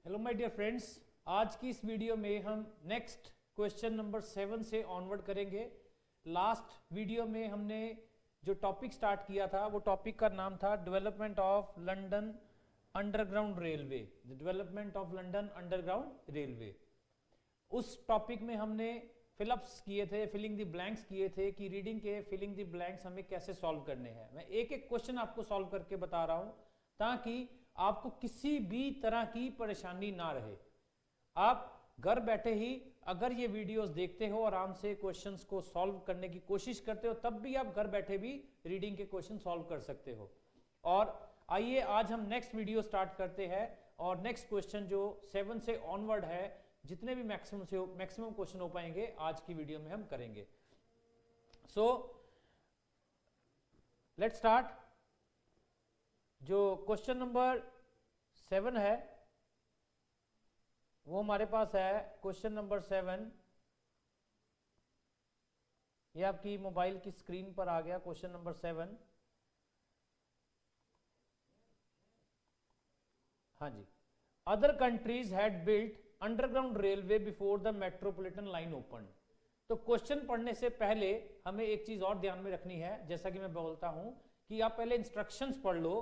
Hello my dear friends, आज की इस वीडियो में हम नेक्स्ट क्वेश्चन नंबर 7 से ऑनवर्ड करेंगे। लास्ट वीडियो में हमने जो टॉपिक स्टार्ट किया था वो टॉपिक का नाम था development of London underground railway. The development of London underground railway, उस टॉपिक में हमने फिलअप्स किए थे, फिलिंग द ब्लैंक्स किए थे कि रीडिंग के फिलिंग द ब्लैंक्स हमें कैसे सॉल्व करने हैं। मैं एक एक क्वेश्चन आपको सॉल्व करके बता रहा हूं ताकि आपको किसी भी तरह की परेशानी ना रहे। आप घर बैठे ही अगर ये वीडियोस देखते हो, आराम से क्वेश्चंस को सॉल्व करने की कोशिश करते हो, तब भी आप घर बैठे भी रीडिंग के क्वेश्चन सॉल्व कर सकते हो। और आइए आज हम नेक्स्ट वीडियो स्टार्ट करते हैं और नेक्स्ट क्वेश्चन जो 7 से ऑनवर्ड है, जितने भी मैक्सिमम क्वेश्चन हो पाएंगे आज की वीडियो में हम करेंगे। So let's start. जो क्वेश्चन नंबर 7 है वो हमारे पास है क्वेश्चन नंबर 7। ये आपकी मोबाइल की स्क्रीन पर आ गया क्वेश्चन नंबर 7। हाँ जी, other countries had built underground railway before the metropolitan line open. तो क्वेश्चन पढ़ने से पहले हमें एक चीज और ध्यान में रखनी है, जैसा कि मैं बोलता हूं कि आप पहले इंस्ट्रक्शंस पढ़ लो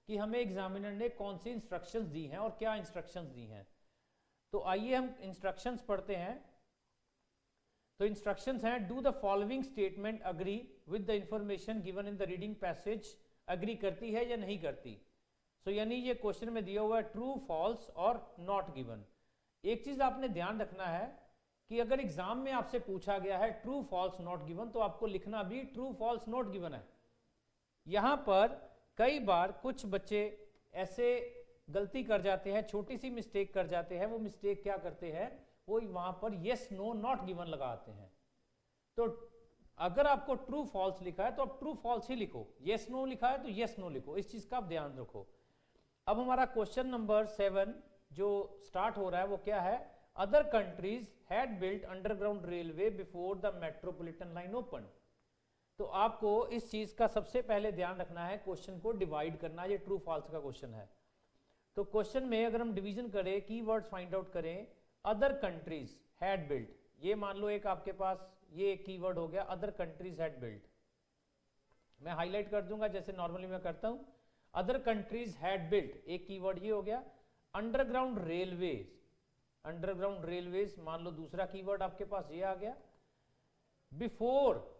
कि हमें एग्जामिनर ने कौन सी इंस्ट्रक्शंस दी हैं और क्या इंस्ट्रक्शंस दी हैं। तो आइए हम इंस्ट्रक्शंस पढ़ते हैं। तो इंस्ट्रक्शंस हैं, do the following statement agree with the information given in the reading passage. Agree करती है या नहीं करती। सो यानी ये क्वेश्चन में दिया हुआ है ट्रू, फॉल्स और नॉट गिवन। एक चीज आपने ध्यान रखना है कि अगर एग्जाम में आपसे पूछा गया है ट्रू, फॉल्स, नॉट गिवन, तो आपको लिखना भी ट्रू, फॉल्स, नॉट गिवन है। यहां पर कई बार कुछ बच्चे ऐसे गलती कर जाते हैं, छोटी सी मिस्टेक कर जाते हैं। वो मिस्टेक क्या करते हैं, वो वहां पर यस, नो, नॉट गिवन लगाते हैं। तो अगर आपको ट्रू फॉल्स लिखा है तो आप ट्रू फॉल्स ही लिखो, यस नो लिखा है तो यस नो लिखो। इस चीज का आप ध्यान रखो। अब हमारा क्वेश्चन नंबर 7 जो स्टार्ट हो रहा है वो क्या है, other countries had built underground railway before the metropolitan line open. तो आपको इस चीज का सबसे पहले ध्यान रखना है, क्वेश्चन को डिवाइड करना। ये ट्रू फॉल्स का क्वेश्चन है। तो क्वेश्चन में अगर हम डिवीजन करें, कीवर्ड्स फाइंड आउट करें, अदर कंट्रीज हैड बिल्ट, ये मान लो एक आपके पास ये एक कीवर्ड हो गया, अदर कंट्रीज हैड बिल्ट। मैं हाईलाइट कर दूंगा जैसे नॉर्मली मैं करता हूं। अदर कंट्रीज हैड बिल्ट, एक कीवर्ड ये हो गया। अंडरग्राउंड रेलवेज, अंडरग्राउंड रेलवेज मान लो दूसरा कीवर्ड आपके पास ये आ गया। बिफोर,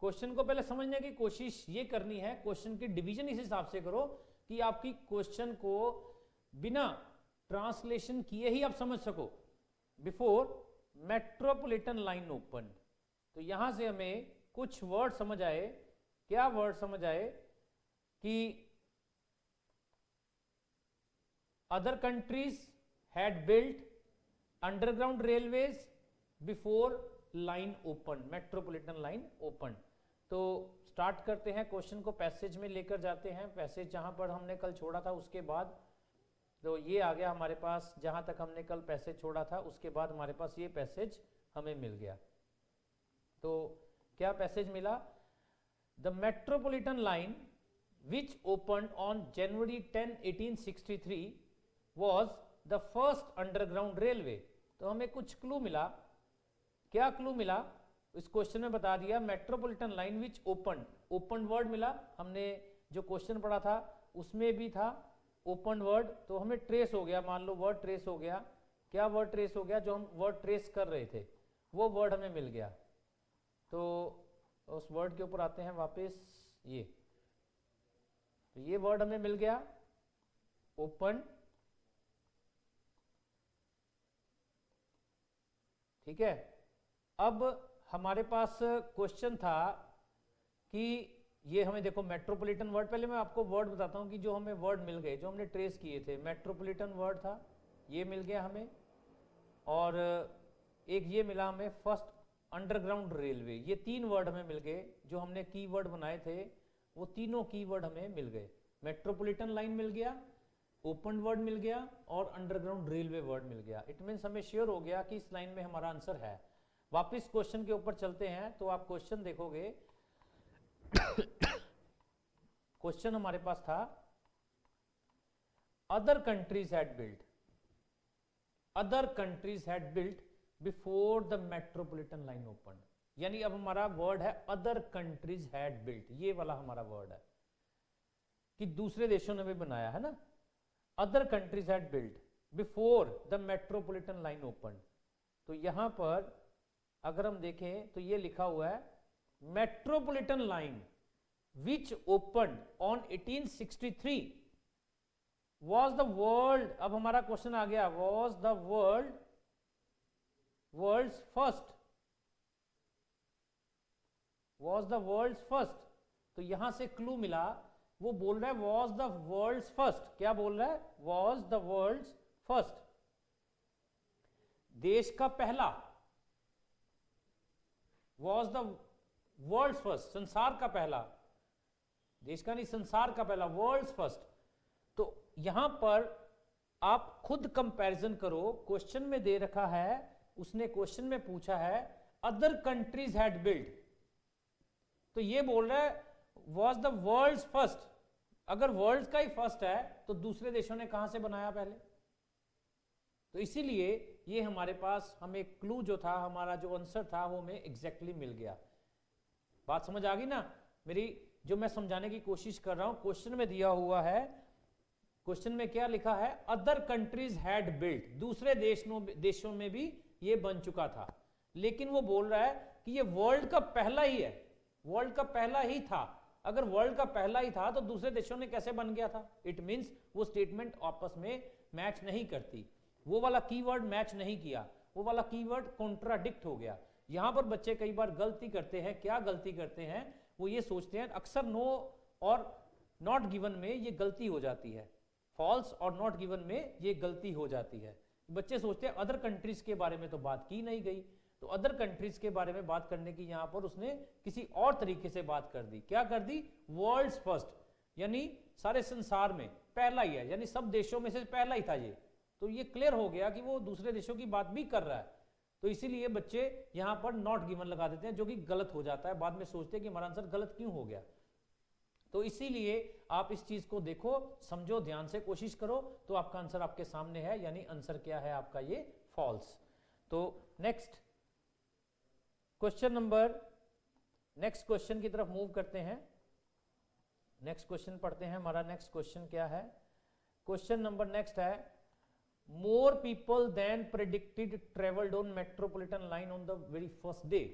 क्वेश्चन को पहले समझने की कोशिश ये करनी है, क्वेश्चन की डिवीजन इस हिसाब से करो कि आपकी क्वेश्चन को बिना ट्रांसलेशन किए ही आप समझ सको। बिफोर मेट्रोपॉलिटन लाइन ओपन, तो यहां से हमें कुछ वर्ड समझ आए। क्या वर्ड समझ आए कि other countries had built underground railways before line open, metropolitan line open. तो स्टार्ट करते हैं क्वेश्चन को, पैसेज में लेकर जाते हैं। पैसेज जहां पर हमने कल छोड़ा था उसके बाद, तो ये आ गया हमारे पास जहां तक हमने कल पैसेज छोड़ा था, उसके बाद हमारे पास ये पैसेज हमें मिल गया। तो क्या पैसेज मिला, the metropolitan line which open on January 10, 1863 was the first underground railway. तो हमें कुछ क्लू मिला। क्या क्लू मिला, इस क्वेश्चन में बता दिया, metropolitan line which open, open word मिला। हमने जो क्वेश्चन पढ़ा था उसमें भी था ओपन वर्ड, तो हमें ट्रेस हो गया, मान लो वर्ड ट्रेस हो गया। क्या वर्ड ट्रेस हो गया, जो हम वर्ड ट्रेस कर रहे थे वो वर्ड हमें मिल गया। तो उस वर्ड के ऊपर आते हैं वापस, ये तो ये वर्ड हमें मिल गया ओपन। ठीक है, अब हमारे पास क्वेश्चन था कि ये हमें देखो मेट्रोपॉलिटन वर्ड, पहले मैं आपको वर्ड बताता हूं कि जो हमें वर्ड मिल गए, जो हमने ट्रेस किए थे, मेट्रोपॉलिटन वर्ड था, ये मिल गया हमें। और एक ये मिला हमें फर्स्ट अंडरग्राउंड रेलवे। ये तीन वर्ड हमें मिल गए, जो हमने कीवर्ड बनाए थे वो तीनों कीवर्ड हमें मिल गए। मेट्रोपॉलिटन लाइन मिल गया, ओपन वर्ड मिल गया और अंडरग्राउंड रेलवे वर्ड मिल गया। इट मीन्स हमें श्योर हो गया कि इस लाइन में हमारा आंसर है। वापिस क्वेश्चन के ऊपर चलते हैं, तो आप क्वेश्चन देखोगे। क्वेश्चन हमारे पास था, other countries had built, other countries had built before the metropolitan line opened. यानी अब हमारा वर्ड है other countries had built, ये वाला हमारा वर्ड है कि दूसरे देशों ने भी बनाया है ना. other countries had built before the metropolitan line opened. तो यहां पर अगर हम देखें तो ये लिखा हुआ है metropolitan line which opened on 1863 was the world. अब हमारा क्वेश्चन आ गया, was the world's first, was the world's first. तो यहां से क्लू मिला, वो बोल रहा है was the world's first. क्या बोल रहा है? was the world's first, देश का पहला. was the world's first, संसार का पहला, देश का नहीं संसार का पहला, वर्ल्ड्स फर्स्ट. तो यहां पर आप खुद कंपैरिजन करो. क्वेश्चन में दे रखा है, उसने क्वेश्चन में पूछा है अदर कंट्रीज हैड बिल्ड, तो ये बोल रहा है वाज द वर्ल्ड्स फर्स्ट. अगर वर्ल्ड का ही फर्स्ट है तो दूसरे देशों ने कहां से बनाया पहले? तो इसीलिए ये हमारे पास हमें क्लू जो था, हमारा जो आंसर था वो हमें एग्जैक्टली मिल गया. बात समझ आ गई ना मेरी? जो मैं समझाने की कोशिश कर रहा हूं, क्वेश्चन में दिया हुआ है, क्वेश्चन में क्या लिखा है? अदर कंट्रीज हैड बिल्ट, दूसरे देशों में भी ये बन चुका था. लेकिन वो बोल रहा है कि ये वर्ल्ड का पहला ही है, वर्ल्ड का पहला ही था. अगर वर्ल्ड का पहला ही था तो दूसरे देशों ने कैसे बन गया था? इट मींस वो स्टेटमेंट आपस में मैच नहीं करती. वो वाला कीवर्ड मैच नहीं किया, वो वाला कीवर्ड कॉन्ट्राडिक्ट हो गया. यहां पर बच्चे कई बार गलती करते हैं. क्या गलती करते हैं? वो ये सोचते हैं, अक्सर नो और नॉट गिवन में ये गलती हो जाती है, फॉल्स और नॉट गिवन में ये गलती हो जाती है. बच्चे सोचते हैं अदर कंट्रीज के बारे में तो बात की नहीं गई, तो अदर कंट्रीज के बारे में बात करने की यहां पर उसने किसी और तरीके से बात कर दी. क्या कर दी? वर्ल्ड्स फर्स्ट, यानी सारे संसार में पहला ही है, यानी सब देशों में से पहला ही था ये. तो ये क्लियर हो गया कि वो दूसरे देशों की बात भी कर रहा है. तो इसीलिए बच्चे यहां पर नॉट गिवन लगा देते हैं, जो कि गलत हो जाता है. बाद में सोचते हैं कि हमारा आंसर गलत क्यों हो गया. तो इसीलिए आप इस चीज को देखो, समझो, ध्यान से कोशिश करो, तो आपका आंसर आपके सामने है. यानी आंसर क्या है आपका? ये फॉल्स. तो नेक्स्ट क्वेश्चन की तरफ मूव करते हैं. नेक्स्ट क्वेश्चन पढ़ते हैं. हमारा नेक्स्ट क्वेश्चन क्या है? क्वेश्चन नंबर नेक्स्ट है, more people than predicted traveled on metropolitan line on the very first day.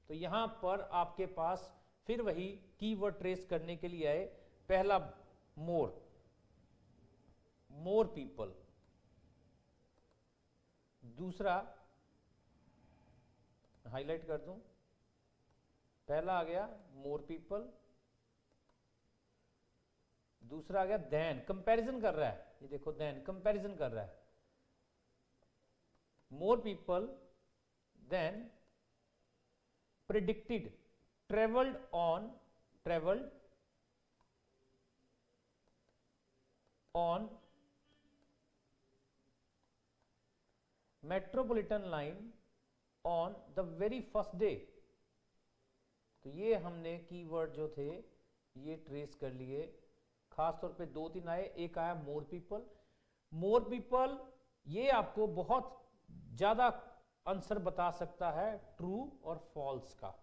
तो यहां पर आपके पास फिर वही कीवर्ड ट्रेस करने के लिए आए. पहला मोर पीपल, दूसरा हाईलाइट कर दूं, पहला आ गया मोर पीपल, दूसरा आ गया देन. कंपैरिजन कर रहा है, ये देखो, देन कंपैरिजन कर रहा है. More people than predicted travelled on metropolitan line on the very first day. तो ये हमने कीवर्ड जो थे ये ट्रेस कर लिए. खास तौर पे 2-3 आए. एक आया मोर पीपल. मोर पीपल ये आपको बहुत ज्यादा आंसर बता सकता है ट्रू और फॉल्स का,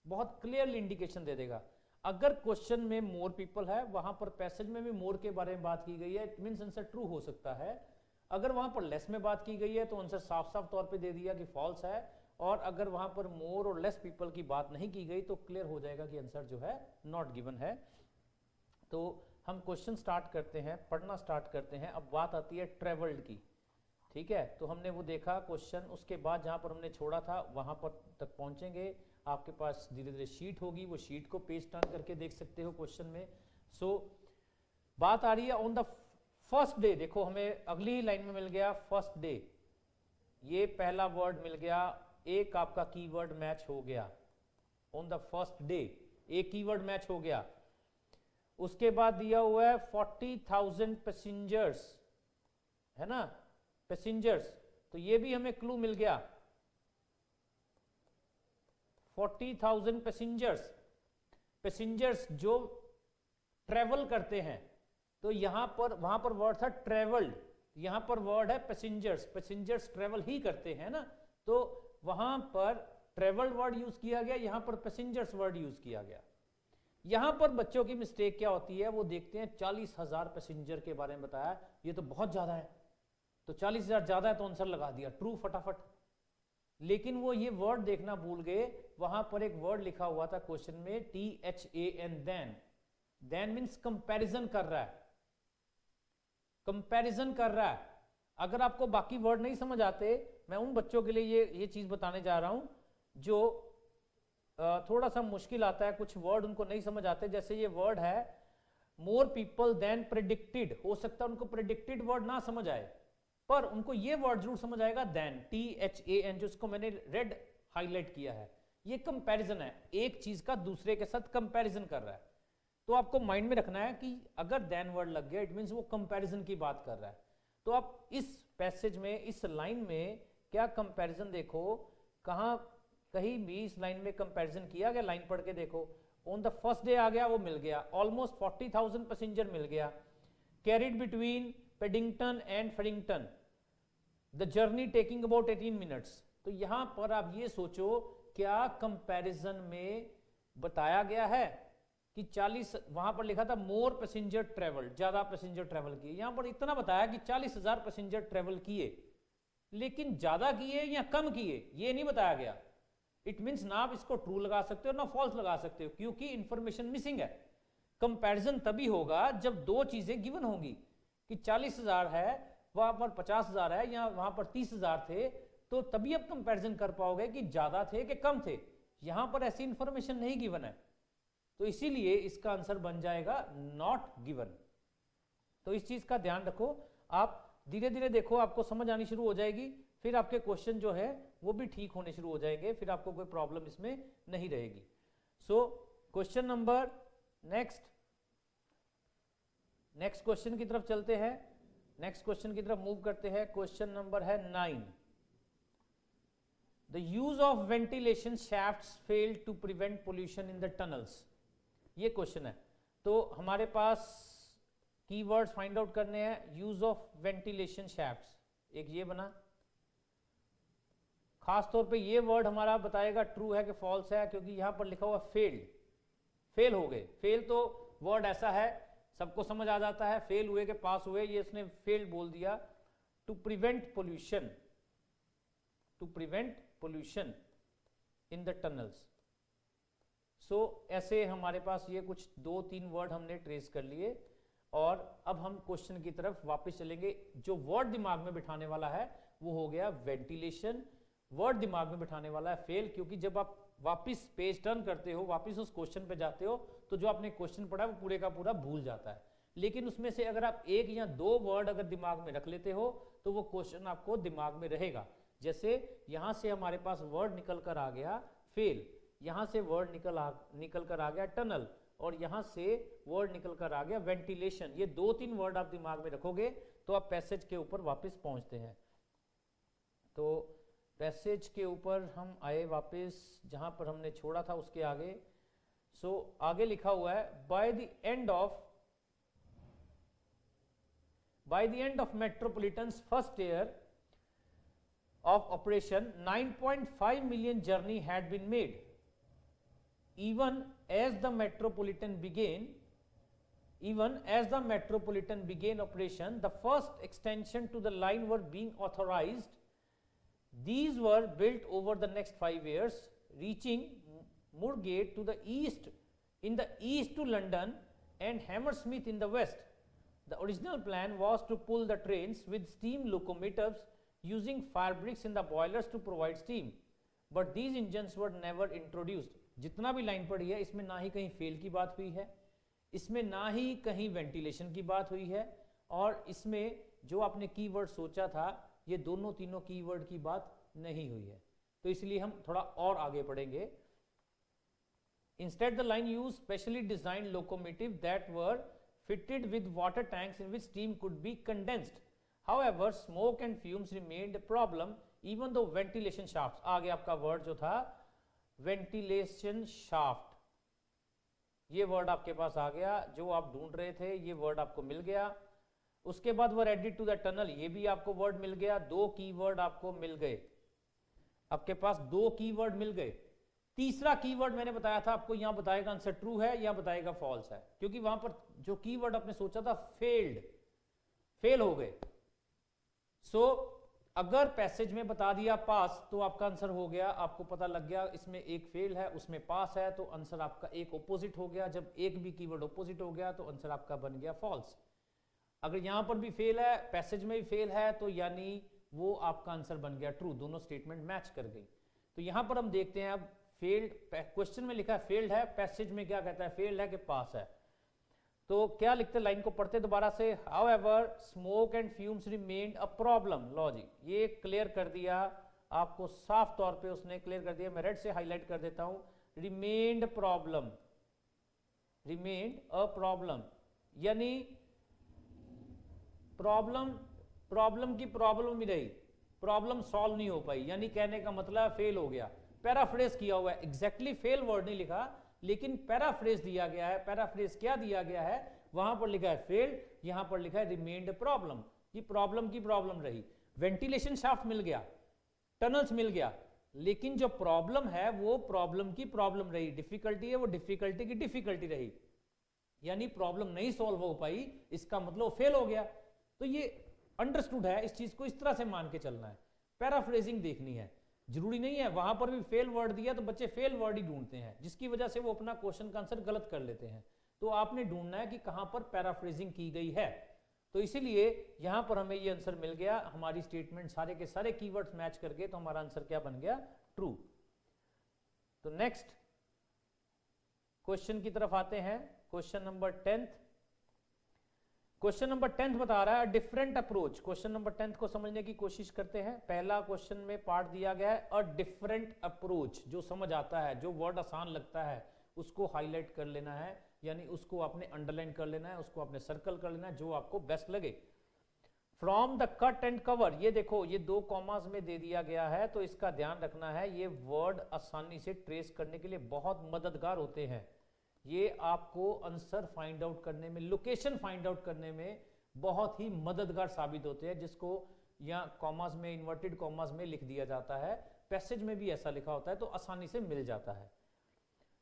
बहुत क्लियरली इंडिकेशन दे देगा. अगर क्वेश्चन में मोर पीपल है, वहां पर पैसेज में भी मोर के बारे में बात की गई है, इट मींस आंसर ट्रू हो सकता है. अगर वहां पर लेस में बात की गई है तो आंसर साफ साफ तौर पे दे दिया कि फॉल्स है. और अगर वहां पर मोर और लेस पीपल की बात नहीं की गई तो क्लियर हो जाएगा कि आंसर जो है नॉट गिवन है. तो हम क्वेश्चन स्टार्ट करते हैं, पढ़ना स्टार्ट करते हैं. अब बात आती है ट्रेवल्ड की. ठीक है, तो हमने वो देखा क्वेश्चन, उसके बाद जहां पर हमने छोड़ा था वहां पर तक पहुंचेंगे. आपके पास धीरे धीरे शीट होगी, वो शीट को पेज टर्न करके देख सकते हो क्वेश्चन में. सो बात आ रही है ऑन द फर्स्ट डे. देखो हमें अगली ही लाइन में मिल गया फर्स्ट डे, ये पहला वर्ड मिल गया. एक आपका कीवर्ड मैच हो गया. ऑन द फर्स्ट डे एक कीवर्ड मैच हो गया. उसके बाद दिया हुआ है 40,000 पैसेंजर्स, है ना, पैसेंजर्स. तो ये भी हमें क्लू मिल गया. 40,000 पैसेंजर्स जो ट्रेवल करते हैं, तो यहाँ पर वहां पर वर्ड था ट्रेवल्ड, यहाँ पर वर्ड है पैसेंजर्स, पैसेंजर्स ट्रेवल ही करते हैं ना, तो वहां पर ट्रेवल्ड वर्ड यूज किया गया, यहाँ पर पैसेंजर्स वर्ड यूज किया गया। यहाँ पर बच्चों की मिस्टेक क्या होती है, वो देखते हैं 40,000 पैसेंजर के बारे में बताया, ये तो बहुत ज्यादा है, तो 40,000 ज्यादा है तो आंसर लगा दिया ट्रू फटाफट। लेकिन वो ये वर्ड देखना भूल गए, वहां पर एक वर्ड लिखा हुआ था क्वेश्चन में THAN, than, than means comparison कर रहा है, कंपैरिजन कर रहा है। अगर आपको बाकी वर्ड नहीं समझ आते, मैं उन बच्चों के लिए ये चीज बताने जा रहा हूं जो थोड़ा सा मुश्किल आता है, कुछ वर्ड उनको नहीं समझ आते, जैसे ये वर्ड है मोर पीपल देन प्रेडिक्टेड, हो सकता है उनको प्रेडिक्टेड वर्ड ना समझ आए, पर उनको ये वर्ड जरूर समझ आएगा देन, THAN, जो इसको मैंने रेड हाईलाइट किया है, ये कंपैरिजन है, एक चीज का दूसरे के साथ कंपैरिजन कर रहा है। तो आपको माइंड में रखना है कि अगर देन वर्ड लग गया इट मींस वो कंपैरिजन की बात कर रहा है। तो आप इस पैसेज में, इस लाइन में क्या कंपैरिजन देखो, कहां कहीं भी इस लाइन में कंपैरिजन किया गया, लाइन पढ़ के देखो। ऑन द फर्स्ट डे आ गया, वो मिल गया, ऑलमोस्ट 40,000 पैसेंजर मिल गया, carried between Paddington and Feddington, the journey taking about 18 minutes. तो यहां पर आप ये सोचो, क्या कंपैरिजन में बताया गया है कि 40, वहां पर लिखा था मोर पैसेंजर ट्रेवल, ज्यादा पैसेंजर ट्रेवल किए, यहां पर इतना बताया कि 40,000 पैसेंजर ट्रेवल किए, लेकिन ज्यादा किए या कम किए ये नहीं बताया गया। इट मींस ना आप इसको ट्रू लगा सकते हो ना फॉल्स लगा सकते हो, क्योंकि इंफॉर्मेशन मिसिंग है। कंपैरिजन तभी होगा जब दो चीजें गिवन होंगी कि 40,000 है, वहां पर 50,000 है, या वहां पर 30,000 थे, तो तभी आप कंपैरिजन कर पाओगे कि ज्यादा थे कि कम थे। यहां पर ऐसी इंफॉर्मेशन नहीं गिवन है, तो इसीलिए इसका आंसर बन जाएगा नॉट गिवन। तो इस चीज का ध्यान रखो, आप धीरे धीरे देखो, आपको समझ आनी शुरू हो जाएगी, फिर आपके क्वेश्चन जो है वो भी ठीक होने शुरू हो जाएंगे, फिर आपको कोई प्रॉब्लम इसमें नहीं रहेगी। So question number next question की तरफ चलते हैं, नेक्स्ट क्वेश्चन की तरफ मूव करते हैं। क्वेश्चन नंबर है 9, the use of ventilation shafts fail to prevent pollution in the tunnels, ये क्वेश्चन है। तो हमारे पास कीवर्ड्स फाइंड आउट करने हैं, यूज ऑफ वेंटिलेशन शैफ्ट्स, एक ये बना, खास तौर पे ये वर्ड हमारा बताएगा ट्रू है कि फॉल्स है, क्योंकि यहां पर लिखा हुआ फेल्ड, फेल हो गए। फेल तो वर्ड ऐसा है सबको समझ आ जाता है, फेल हुए के पास हुए, ये इसने फेल्ड बोल दिया। To prevent pollution, to prevent pollution in the tunnels. So ऐसे हमारे पास ये कुछ 2-3 वर्ड हमने ट्रेस कर लिए, और अब हम क्वेश्चन की तरफ वापस चलेंगे। जो वर्ड दिमाग में बिठाने वाला है वो हो गया वेंटिलेशन, वर्ड दिमाग में बिठाने वाला है फेल, क्योंकि जब आप वापस पेज टर्न करते हो, वापस उस क्वेश्चन पे जाते हो, तो जो आपने क्वेश्चन पढ़ा है वो पूरे का पूरा भूल जाता है। लेकिन उसमें से अगर आप 1 या 2 वर्ड अगर दिमाग में रख लेते हो तो वो क्वेश्चन आपको दिमाग में रहेगा। जैसे यहां से हमारे पास वर्ड निकल कर आ गया फेल, यहां से वर्ड निकल कर आ गया टनल, और यहां से वर्ड निकल कर आ गया वेंटिलेशन। ये 2-3 वर्ड आप दिमाग में रखोगे तो आप पैसेज के ऊपर वापस पहुंचते हैं। तो पैसेज के ऊपर हम आए वापस, जहां पर हमने छोड़ा था उसके आगे। सो आगे लिखा हुआ है by the end of metropolitan's first year of operation 9.5 million journey had been made. Even as the metropolitan began operation, the first extension to the line were being authorized. These were built over the next 5 years, reaching Moorgate to the east, in the east to London, and Hammersmith in the west. The original plan was to pull the trains with steam locomotives using fire bricks in the boilers to provide steam, but these engines were never introduced. जितना भी line पढ़ी है इसमें ना ही कहीं fail की बात हुई है, इसमें ना ही कहीं वेंटिलेशन की बात हुई है, और इसमें जो आपने कीवर्ड सोचा था ये तीनों कीवर्ड की बात नहीं हुई है। तो इसलिए हम थोड़ा और आगे पढ़ेंगे। Instead, the line used specially designed locomotives that were fitted with water tanks in which steam could be condensed. However, smoke and fumes remained a problem even though ventilation shafts, आगे आपका वर्ड जो था ventilation shaft, ये word आपके पास आ गया, जो आप ढूंढ रहे थे ये वर्ड आपको मिल गया। उसके बाद वर एडिड टू द टनल, ये भी आपको वर्ड मिल गया। दो कीवर्ड आपको मिल गए, आपके पास दो कीवर्ड मिल गए। तीसरा कीवर्ड मैंने बताया था आपको, यहां बताएगा आंसर ट्रू है या बताएगा फॉल्स है, क्योंकि वहां पर जो कीवर्ड आपने सोचा था फेल्ड, फेल हो गए। सो अगर पैसेज में बता दिया पास तो आपका आंसर हो गया, आपको पता लग गया इसमें एक फेल है उसमें पास है, तो आंसर आपका एक ऑपोजिट हो गया। जब एक भी कीवर्ड ऑपोजिट हो गया तो आंसर आपका बन गया फॉल्स। अगर यहां पर भी फेल है, पैसेज में भी फेल है, तो यानी वो आपका आंसर बन गया ट्रू, दोनों स्टेटमेंट मैच कर गई। तो यहां पर हम देखते हैं अब फेल्ड, क्वेश्चन में लिखा है फेल्ड है, पैसेज में क्या कहता है फेल्ड है कि पास है। तो क्या लिखते हैं, लाइन को पढ़ते दोबारा से। However smoke and fumes remained a problem, लो जी ये क्लियर कर दिया आपको, साफ तौर पे उसने क्लियर कर दिया। मैं रेड से हाईलाइट कर देता हूं, remained problem, remained a problem, यानी प्रॉब्लम की प्रॉब्लम ही रही, प्रॉब्लम सॉल्व नहीं हो पाई, यानी कहने का मतलब फेल हो गया। पैराफ्रेज किया हुआ है, एग्जैक्टली फेल वर्ड नहीं लिखा, लेकिन पैराफ्रेज दिया गया है। पैराफ्रेज क्या दिया गया है, वहां पर लिखा है फेल्ड, यहां पर लिखा है रिमेन्ड प्रॉब्लम, कि प्रॉब्लम की प्रॉब्लम रही। वेंटिलेशन शाफ्ट मिल गया, टनल्स मिल गया, लेकिन जो प्रॉब्लम है वो प्रॉब्लम की प्रॉब्लम रही, डिफिकल्टी है वो डिफिकल्टी की डिफिकल्टी रही, यानी प्रॉब्लम नहीं सॉल्व हो पाई, इसका मतलब फेल हो गया। तो ये अंडरस्टूड है, इस चीज को इस तरह से मान के चलना है। पैराफ्रेजिंग देखनी है, जरूरी नहीं है वहां पर भी फेल वर्ड दिया तो बच्चे फेल वर्ड ही ढूंढते हैं, जिसकी वजह से वो अपना क्वेश्चन का आंसर गलत कर लेते हैं। तो आपने ढूंढना है कि कहां पर पैराफ्रेजिंग की गई है। तो इसीलिए यहां पर हमें ये आंसर मिल गया, हमारी स्टेटमेंट सारे के सारे कीवर्ड्स मैच करके, तो हमारा आंसर क्या बन गया, ट्रू। तो नेक्स्ट क्वेश्चन की तरफ आते हैं, question number 10th। Question number 10th बता रहा है different approach. Question number 10th को समझने की कोशिश करते हैं। पहला क्वेश्चन में पार्ट दिया गया है अ डिफरेंट अप्रोच, जो समझ आता है, जो वर्ड आसान लगता है उसको हाईलाइट कर लेना है, यानी उसको आपने अंडरलाइन कर लेना है, उसको आपने सर्कल कर लेना है, जो आपको बेस्ट लगे। From the cut and cover, ये देखो ये दो कॉमास में दे दिया गया है, तो इसका ध्यान रखना है, ये वर्ड आसानी से ट्रेस करने के लिए बहुत मददगार होते हैं। ये आपको आंसर फाइंड आउट करने में, लोकेशन फाइंड आउट करने में बहुत ही मददगार साबित होते हैं, जिसको या कॉमास में, इन्वर्टेड कॉमास में लिख दिया जाता है, पैसेज में भी ऐसा लिखा होता है, तो आसानी से मिल जाता है।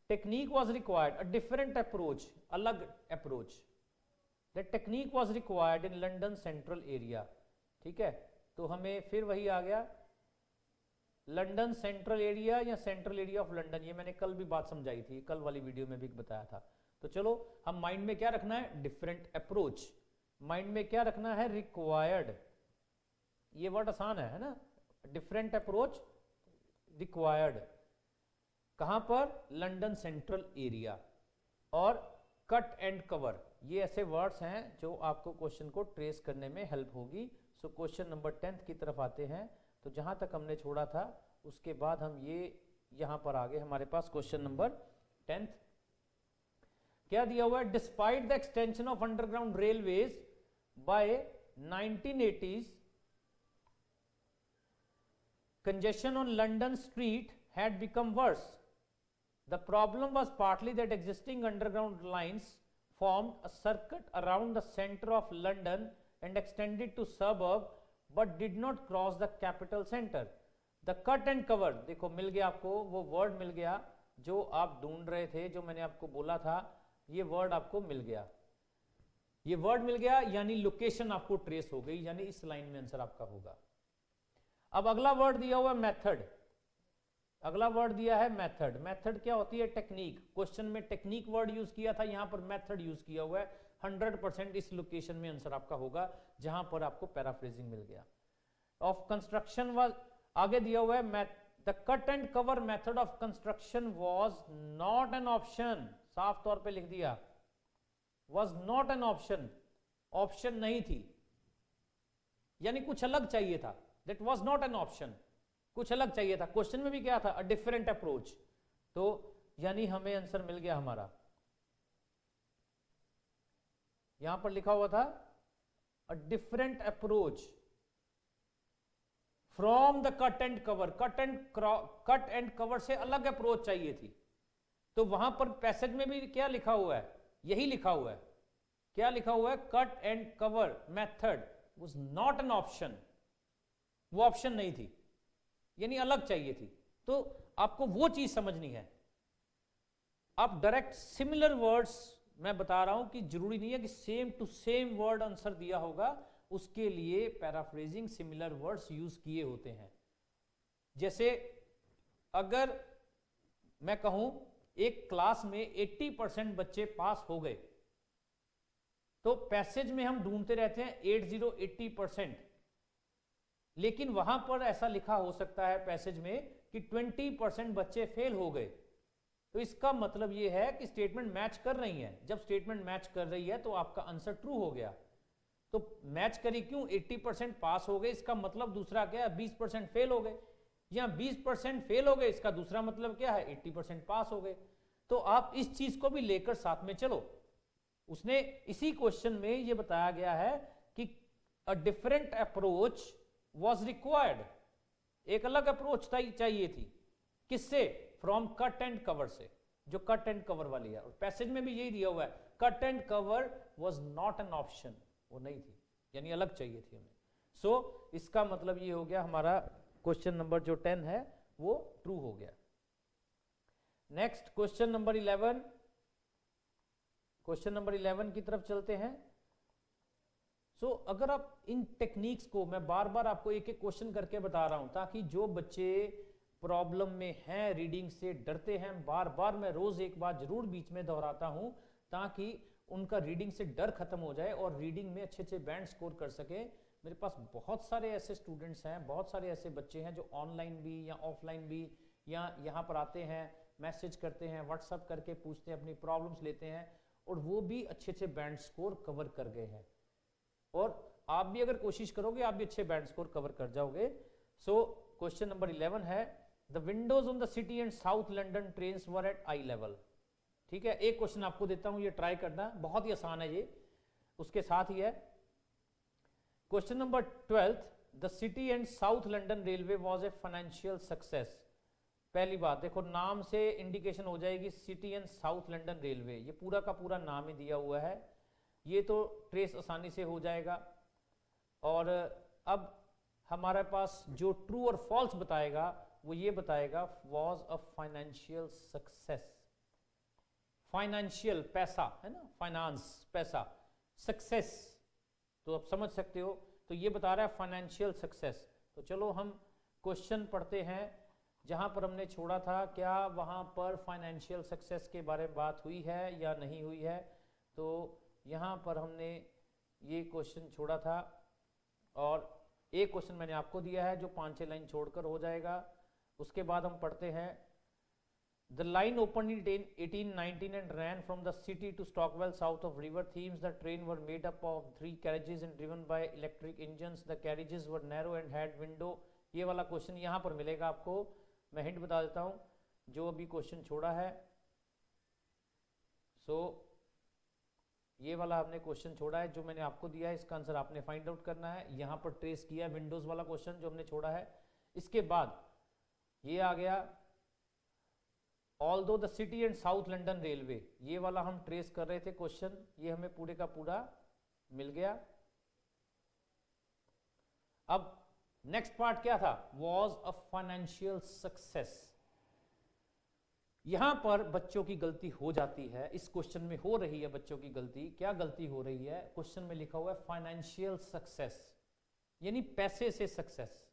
Technique was required a different approach, अलग approach, the technique was required in London central area. ठीक है, तो हमें फिर वही आ गया लंदन सेंट्रल एरिया या सेंट्रल एरिया ऑफ लंदन, ये मैंने कल भी बात समझाई थी, कल वाली वीडियो में भी बताया था। तो चलो हम माइंड में क्या रखना है, डिफरेंट अप्रोच, माइंड में क्या रखना है, रिक्वायर्ड, ये वर्ड आसान है ना, डिफरेंट अप्रोच रिक्वायर्ड, कहां पर, लंदन सेंट्रल एरिया। और कट एंड कवर, ये ऐसे वर्ड्स हैं जो आपको क्वेश्चन को ट्रेस करने में हेल्प होगी। सो क्वेश्चन नंबर 10th की तरफ आते हैं। तो जहां तक हमने छोड़ा था उसके बाद हम ये यहां पर आ गए, हमारे पास क्वेश्चन नंबर 10th क्या दिया हुआ है, despite the extension of underground railways by 1980s, congestion on London street had become worse. The problem was partly that existing underground lines formed a circuit around the center of London and extended to suburb but did not cross the capital center. The cut and cover, देखो मिल गया आपको, वो word मिल गया जो आप ढूंढ रहे थे, जो मैंने आपको बोला था, ये वर्ड आपको मिल गया, ये वर्ड मिल गया, यानी लोकेशन आपको ट्रेस हो गई, यानी इस लाइन में आंसर आपका होगा। अब अगला वर्ड दिया हुआ है मेथड, अगला वर्ड दिया है मेथड। मेथड क्या होती है, टेक्निक। क्वेश्चन में टेक्निक वर्ड यूज किया था, यहां पर मेथड यूज किया हुआ है। 100% इस लोकेशन में आंसर आपका होगा जहां पर आपको पैराफ्रेजिंग मिल गया। ऑफ कंस्ट्रक्शन वाज, आगे दिया हुआ है the cut and cover method of construction was not an option, साफ तौर पे लिख दिया, was not an option, option नहीं थी, यानी कुछ अलग चाहिए था, that was not an option, कुछ अलग चाहिए था। क्वेश्चन में भी क्या था, अ डिफरेंट अप्रोच, तो यानी हमें आंसर मिल गया हमारा, यहां पर लिखा हुआ था अ different approach from the cut and cover, cut and cover से अलग अप्रोच चाहिए थी, तो वहां पर पैसेज में भी क्या लिखा हुआ है, यही लिखा हुआ है। क्या लिखा हुआ है, cut and cover method was not an option, वो ऑप्शन नहीं थी, यानी अलग चाहिए थी। तो आपको वो चीज समझनी है। आप डायरेक्ट सिमिलर वर्ड्स, मैं बता रहा हूं कि जरूरी नहीं है कि same to same word answer दिया होगा, उसके लिए पैराफ्रेजिंग सिमिलर वर्ड्स यूज किए होते हैं। जैसे अगर मैं कहूं एक क्लास में 80% बच्चे पास हो गए, तो पैसेज में हम ढूंढते रहते हैं 80% लेकिन वहां पर ऐसा लिखा हो सकता है पैसेज में कि 20% बच्चे फेल हो गए। तो इसका मतलब यह है कि स्टेटमेंट मैच कर रही है। जब स्टेटमेंट मैच कर रही है तो आपका आंसर ट्रू हो गया। तो मैच करी क्यों, 80% पास हो गए, इसका मतलब दूसरा क्या है, 20% फेल हो गए। या 20% फेल हो गए, इसका दूसरा मतलब क्या है, 80% पास हो गए। तो आप इस चीज को भी लेकर साथ में चलो। उसने इसी क्वेश्चन में ये बताया गया है कि अ डिफरेंट अप्रोच वॉज रिक्वायर्ड, एक अलग अप्रोच चाहिए थी। किससे, फ्रॉम कट एंड कवर से, जो कट एंड कवर वाली है। और पैसेज में भी यही दिया हुआ है, cut and cover was not an option, वो नहीं थी, यानी अलग चाहिए थी हमें। सो इसका मतलब ये हो गया, हमारा क्वेश्चन नंबर जो 10 है वो ट्रू हो गया। Next question number 11, question number 11 की तरफ चलते हैं। सो अगर आप इन टेक्निक्स को, मैं बार बार आपको एक एक क्वेश्चन करके बता रहा हूं ताकि जो बच्चे प्रॉब्लम में हैं, रीडिंग से डरते हैं, बार बार मैं रोज एक बार जरूर बीच में दोहराता हूं ताकि उनका रीडिंग से डर खत्म हो जाए और रीडिंग में अच्छे अच्छे बैंड स्कोर कर सके। मेरे पास बहुत सारे ऐसे स्टूडेंट्स हैं, बहुत सारे ऐसे बच्चे हैं जो ऑनलाइन भी या ऑफलाइन भी या यहाँ पर आते हैं, मैसेज करते हैं, व्हाट्सअप करके पूछते हैं, अपनी प्रॉब्लम्स लेते हैं और वो भी अच्छे अच्छे बैंड स्कोर कवर कर गए हैं। और आप भी अगर कोशिश करोगे आप भी अच्छे बैंड स्कोर कवर कर जाओगे। सो क्वेश्चन नंबर 11 है, the Windows on the city and south London trains were at I level. ठीक है, एक क्वेश्चन आपको देता हूं, ये ट्राई करना, बहुत ही आसान है ये, उसके साथ ही है। Question number 12, the city and south London railway was a financial success. पहली बात देखो, नाम से इंडिकेशन हो जाएगी city and south London railway, ये पूरा का पूरा नाम ही दिया हुआ है, ये तो ट्रेस आसानी से हो जाएगा। और अब हमारे पास जो ट्रू और फॉल्स बताएगा वो ये बताएगा, was a financial success. Financial पैसा है ना, फाइनेंस पैसा, सक्सेस तो आप समझ सकते हो, तो ये बता रहा है फाइनेंशियल सक्सेस। तो चलो हम क्वेश्चन पढ़ते हैं जहां पर हमने छोड़ा था, क्या वहां पर फाइनेंशियल सक्सेस के बारे में बात हुई है या नहीं हुई है। तो यहाँ पर हमने ये क्वेश्चन छोड़ा था और एक क्वेश्चन मैंने आपको दिया है जो 5-6 लाइन छोड़कर हो जाएगा। उसके बाद हम पढ़ते हैं, the line open in 1819 and ran from the city to Stockwell south of river Thames. The train were made up of 3 carriages and driven by electric engines. The carriages were narrow and had window. ये वाला question यहाँ पर मिलेगा आपको, मैं hint बता देता हूँ जो अभी क्वेश्चन छोड़ा है। सो ये वाला हमने क्वेश्चन छोड़ा है जो मैंने आपको दिया है, इसका आंसर आपने फाइंड आउट करना है। यहाँ पर ट्रेस किया है विंडोज वाला क्वेश्चन जो हमने छोड़ा है। इसके बाद ये आ गया, although the city and south London railway, ये वाला हम ट्रेस कर रहे थे क्वेश्चन, ये हमें पूरे का पूरा मिल गया। अब नेक्स्ट पार्ट क्या था, वॉज अ फाइनेंशियल सक्सेस। यहां पर बच्चों की गलती हो जाती है, इस क्वेश्चन में हो रही है बच्चों की गलती। क्या गलती हो रही है, क्वेश्चन में लिखा हुआ है फाइनेंशियल सक्सेस यानी पैसे से सक्सेस,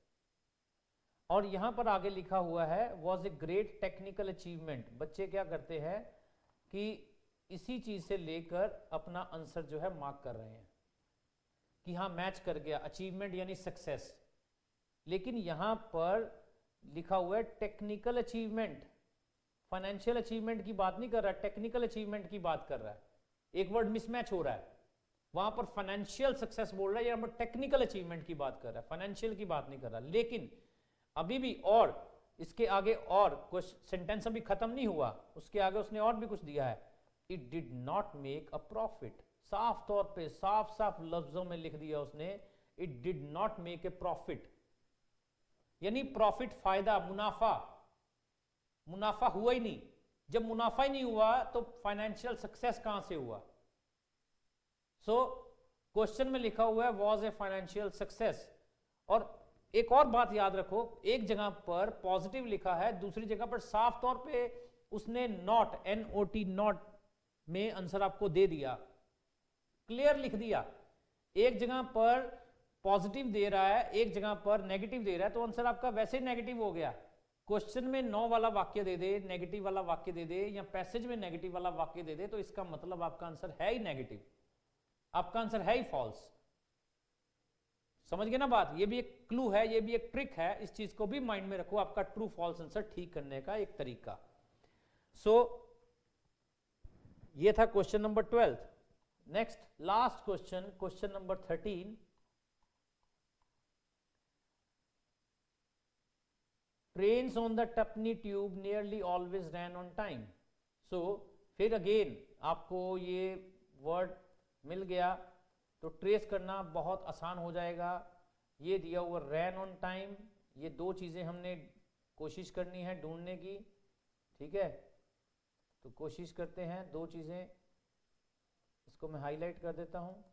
और यहां पर आगे लिखा हुआ है was a great technical achievement. बच्चे क्या करते हैं कि इसी चीज से लेकर अपना आंसर जो है मार्क कर रहे हैं कि हाँ मैच कर गया, अचीवमेंट यानी सक्सेस। लेकिन यहां पर लिखा हुआ है टेक्निकल अचीवमेंट, फाइनेंशियल अचीवमेंट की बात नहीं कर रहा, टेक्निकल अचीवमेंट की बात कर रहा है। एक वर्ड मिसमैच हो रहा है, वहां पर फाइनेंशियल सक्सेस बोल रहा है, यहां पर टेक्निकल अचीवमेंट की बात कर रहा है, फाइनेंशियल की बात नहीं कर रहा। लेकिन अभी भी और इसके आगे और कुछ सेंटेंस अभी खत्म नहीं हुआ, उसके आगे उसने और भी कुछ दिया है, it did not make a profit. साफ तौर पे साफ साफ लफ्जों में लिख दिया उसने, it did not make a profit, यानी प्रॉफिट फायदा, मुनाफा, मुनाफा हुआ ही नहीं, जब मुनाफा ही नहीं हुआ तो फाइनेंशियल सक्सेस कहां से हुआ? सो क्वेश्चन में लिखा हुआ है वॉज ए फाइनेंशियल सक्सेस। और एक और बात याद रखो, एक जगह पर पॉजिटिव लिखा है, दूसरी जगह पर साफ तौर पे उसने नॉट, NOT नॉट में आंसर आपको दे दिया, क्लियर लिख दिया। एक जगह पर पॉजिटिव दे रहा है, एक जगह पर नेगेटिव दे रहा है, तो आंसर आपका वैसे ही नेगेटिव हो गया। क्वेश्चन में नो वाला वाक्य दे दे, नेगेटिव वाला वाक्य दे दे, या पैसेज में नेगेटिव वाला वाक्य दे दे, तो इसका मतलब आपका आंसर है ही नेगेटिव, आपका आंसर है ही फॉल्स। समझ गए ना बात? ये भी एक क्लू है, ये भी एक ट्रिक है, इस चीज को भी माइंड में रखो, आपका ट्रू फॉल्स आंसर ठीक करने का एक तरीका। सो ये था question number 12। Next last question, question number 13। Trains on the tuppenny tube nearly always ran on time. So फिर अगेन आपको ये वर्ड मिल गया तो ट्रेस करना बहुत आसान हो जाएगा। ये दिया हुआ रैन ऑन टाइम, ये दो चीज़ें हमने कोशिश करनी है ढूंढने की, ठीक है? तो कोशिश करते हैं दो चीज़ें, इसको मैं हाईलाइट कर देता हूँ।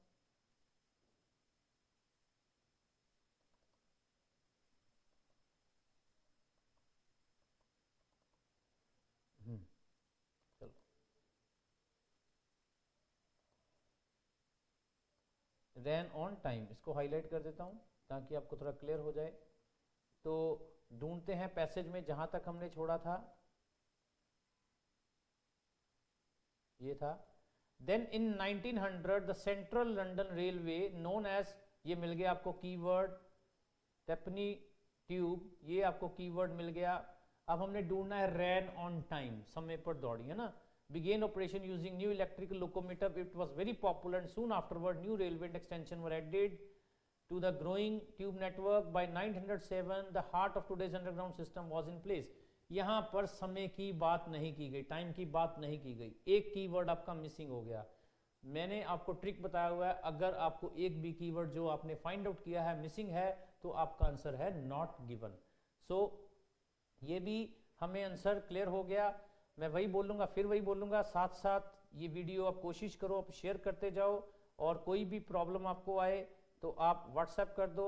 चलो रैन ऑन टाइम इसको हाईलाइट कर देता हूँ ताकि आपको थोड़ा क्लियर हो जाए। तो ढूंढते हैं पैसेज में जहां तक हमने छोड़ा था, ये था। Then in 1900 the Central London Railway known as, ये मिल गया आपको कीवर्ड, टेपनी ट्यूब, ये आपको कीवर्ड मिल गया। अब हमने ढूंढना है रैन ऑन टाइम, समय पर दौड़ी, है ना? began operation using new electrical locomotive, it was very popular and soon afterward new railway extension were added to the growing tube network. By 1907 the heart of today's underground system was in place. यहाँ पर समय की बात नहीं की गई, time की बात नहीं की गई, एक कीवर्ड आपका मिसिंग हो गया। मैंने आपको ट्रिक बताया हुआ है, अगर आपको एक भी कीवर्ड जो आपने फाइंड आउट किया है मिसिंग है तो आपका आंसर है नॉट गिवन। सो ये भी हमें आंसर क्लियर हो गया। मैं वही बोलूँगा, फिर वही बोलूँगा, साथ साथ ये वीडियो आप कोशिश करो, आप शेयर करते जाओ, और कोई भी प्रॉब्लम आपको आए तो आप व्हाट्सएप कर दो,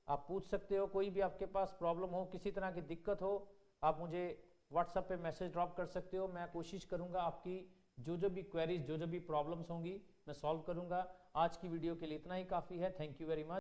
आप पूछ सकते हो। कोई भी आपके पास प्रॉब्लम हो, किसी तरह की दिक्कत हो, आप मुझे व्हाट्सएप पे मैसेज ड्रॉप कर सकते हो। मैं कोशिश करूँगा आपकी जो भी क्वेरीज, जो भी प्रॉब्लम्स होंगी मैं सॉल्व करूँगा। आज की वीडियो के लिए इतना ही काफ़ी है। Thank you very much.